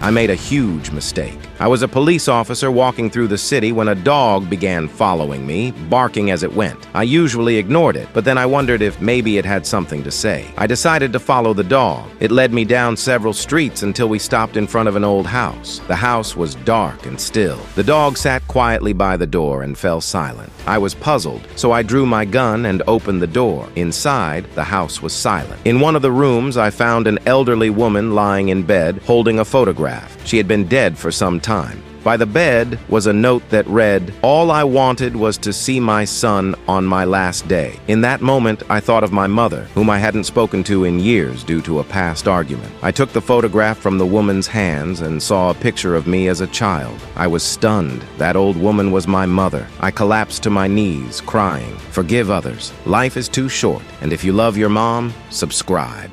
I made a huge mistake. I was a police officer walking through the city when a dog began following me, barking as it went. I usually ignored it, but then I wondered if maybe it had something to say. I decided to follow the dog. It led me down several streets until we stopped in front of an old house. The house was dark and still. The dog sat quietly by the door and fell silent. I was puzzled, so I drew my gun and opened the door. Inside, the house was silent. In one of the rooms, I found an elderly woman lying in bed, holding a photograph. She had been dead for some time. By the bed was a note that read, "All I wanted was to see my son on my last day." In that moment, I thought of my mother, whom I hadn't spoken to in years due to a past argument. I took the photograph from the woman's hands and saw a picture of me as a child. I was stunned. That old woman was my mother. I collapsed to my knees, crying. Forgive others. Life is too short, and if you love your mom, subscribe.